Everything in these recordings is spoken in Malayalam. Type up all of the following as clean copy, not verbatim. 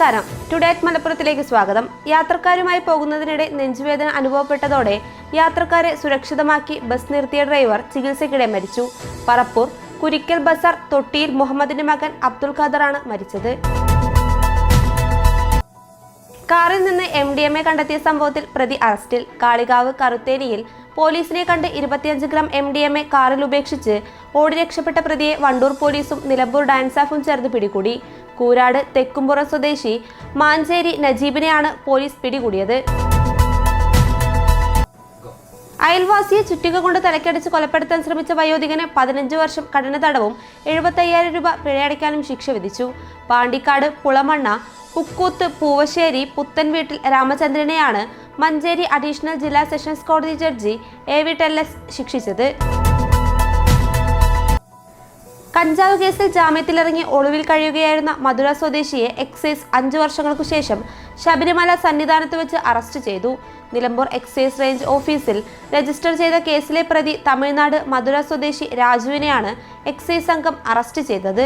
നമസ്കാരം. ടുഡേ അറ്റ് മലപ്പുറത്തിലേക്ക് സ്വാഗതം. യാത്രക്കാരുമായി പോകുന്നതിനിടെ നെഞ്ചുവേദന അനുഭവപ്പെട്ടതോടെ യാത്രക്കാരെ സുരക്ഷിതമാക്കി ബസ് നിർത്തിയ ഡ്രൈവർ ചികിത്സയ്ക്കിടെ മരിച്ചു. പറപ്പൂർ കുരിക്കൽ ബസാർ തൊട്ടിയിൽ മുഹമ്മദിന്റെ മകൻ അബ്ദുൽ ഖാദറാണ് മരിച്ചത്. കാറിൽ നിന്ന് MDMA കണ്ടെത്തിയ സംഭവത്തിൽ പ്രതി അറസ്റ്റിൽ. കാളികാവ് കറുത്തേനിയിൽ പോലീസിനെ കണ്ട് 25 ഗ്രാം MDMA കാറിൽ ഉപേക്ഷിച്ച് ഓടി രക്ഷപ്പെട്ട പ്രതിയെ വണ്ടൂർ പോലീസും നിലമ്പൂർ ഡാൻസാഫും ചേർന്ന് പിടികൂടി. കൂരാട് തെക്കുംപുറം സ്വദേശി മാഞ്ചേരി നജീബിനെയാണ് പോലീസ് പിടികൂടിയത്. അയൽവാസിയെ ചുറ്റിക കൊണ്ട് തലക്കടിച്ച് കൊലപ്പെടുത്താൻ ശ്രമിച്ച വയോധികന് 15 വർഷം കഠിന തടവും 75,000 രൂപ പിഴയടയ്ക്കാനും ശിക്ഷ വിധിച്ചു. പാണ്ടിക്കാട് പുളമണ്ണ പുക്കൂത്ത് പൂവശ്ശേരി പുത്തൻ വീട്ടിൽ രാമചന്ദ്രനെയാണ് മഞ്ചേരി അഡീഷണൽ ജില്ലാ സെഷൻസ് കോടതി ജഡ്ജി AV ടെല്ലസ് ശിക്ഷിച്ചത്. കഞ്ചാവ് കേസിൽ ജാമ്യത്തിലിറങ്ങി ഒളിവിൽ കഴിയുകയായിരുന്ന മധുര സ്വദേശിയെ എക്സൈസ് 5 വർഷങ്ങൾക്കു ശേഷം ശബരിമല സന്നിധാനത്ത് വെച്ച് അറസ്റ്റ് ചെയ്തു. നിലമ്പൂർ എക്സൈസ് റേഞ്ച് ഓഫീസിൽ രജിസ്റ്റർ ചെയ്ത കേസിലെ പ്രതി തമിഴ്നാട് മധുര സ്വദേശി രാജുവിനെയാണ് എക്സൈസ് സംഘം അറസ്റ്റ് ചെയ്തത്.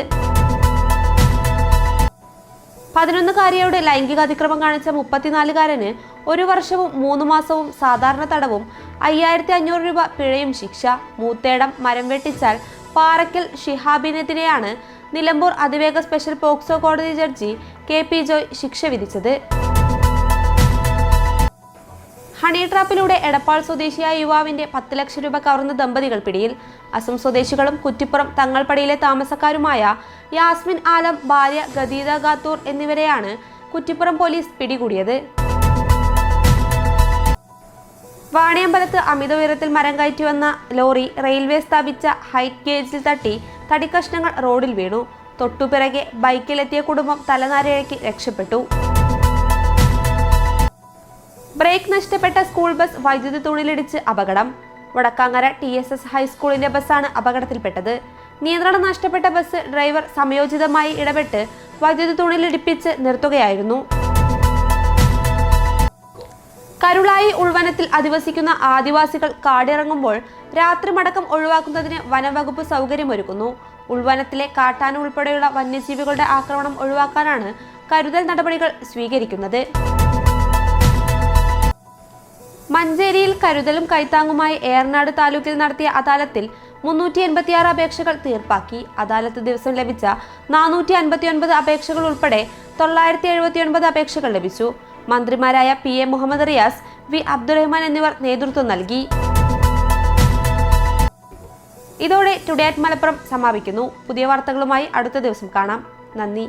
11-കാരിയോട് ലൈംഗിക അതിക്രമം കാണിച്ച 34-കാരന് 1 വർഷവും 3 മാസവും സാധാരണ തടവും 5,500 രൂപ പിഴയും ശിക്ഷ. മൂത്തേടം മരം വെട്ടിച്ചാൽ പാറയ്ക്കൽ ഷിഹാബിനെതിരെയാണ് നിലമ്പൂർ അതിവേഗ സ്പെഷ്യൽ പോക്സോ കോടതി ജഡ്ജി KP ജോയ് ശിക്ഷ വിധിച്ചത്. ഹണി ട്രാപ്പിലൂടെ എടപ്പാൾ സ്വദേശിയായ യുവാവിന്റെ 10 ലക്ഷം രൂപ കവർന്ന ദമ്പതികൾ പിടിയിൽ. അസം സ്വദേശികളും കുറ്റിപ്പുറം തങ്ങൾപ്പടിയിലെ താമസക്കാരുമായ യാസ്മിൻ ആലം, ഭാര്യ ഗദീദ ഖാത്തൂർ എന്നിവരെയാണ് കുറ്റിപ്പുറം പോലീസ് പിടികൂടിയത്. വാണിയമ്പലത്ത് അമിത ഉയരത്തിൽ മരം കയറ്റി വന്ന ലോറി റെയിൽവേ സ്ഥാപിച്ച ഹൈറ്റ് ഗേജിൽ തട്ടി തടിക്കഷ്ണങ്ങൾ റോഡിൽ വീണു. തൊട്ടുപിറകെ ബൈക്കിലെത്തിയ കുടുംബം തലനാരിഴയ്ക്ക് രക്ഷപ്പെട്ടു. ബ്രേക്ക് നഷ്ടപ്പെട്ട സ്കൂൾ ബസ് വൈദ്യുതി തൂണിലിടിച്ച് അപകടം. വടക്കാങ്ങര TSS ഹൈസ്കൂളിന്റെ ബസ്സാണ് അപകടത്തിൽപ്പെട്ടത്. നിയന്ത്രണം നഷ്ടപ്പെട്ട ബസ് ഡ്രൈവർ സമയോചിതമായി ഇടപെട്ട് വൈദ്യുതി തൂണിലിടിപ്പിച്ച് നിർത്തുകയായിരുന്നു. കരുളായി ഉൾവനത്തിൽ അധിവസിക്കുന്ന ആദിവാസികൾ കാടിറങ്ങുമ്പോൾ രാത്രി മടക്കം ഒഴിവാക്കുന്നതിന് വനംവകുപ്പ് സൗകര്യമൊരുക്കുന്നു. ഉൾവനത്തിലെ കാട്ടാന ഉൾപ്പെടെയുള്ള വന്യജീവികളുടെ ആക്രമണം ഒഴിവാക്കാനാണ് കരുതൽ നടപടികൾ സ്വീകരിക്കുന്നത്. മഞ്ചേരിയിൽ കരുതലും കൈത്താങ്ങുമായി ഏറനാട് താലൂക്കിൽ നടത്തിയ അദാലത്തിൽ 386 അപേക്ഷകൾ തീർപ്പാക്കി. അദാലത്ത് ദിവസം ലഭിച്ച 459 അപേക്ഷകൾ ഉൾപ്പെടെ 979 അപേക്ഷകൾ ലഭിച്ചു. മന്ത്രിമാരായ PA മുഹമ്മദ് റിയാസ്, V അബ്ദുറഹ്മാൻ എന്നിവർ നേതൃത്വം നൽകി. ഇതോടെ ടുഡേ അറ്റ് മലപ്പുറം സമാപിക്കുന്നു. പുതിയ വാർത്തകളുമായി അടുത്ത ദിവസം കാണാം. നന്ദി.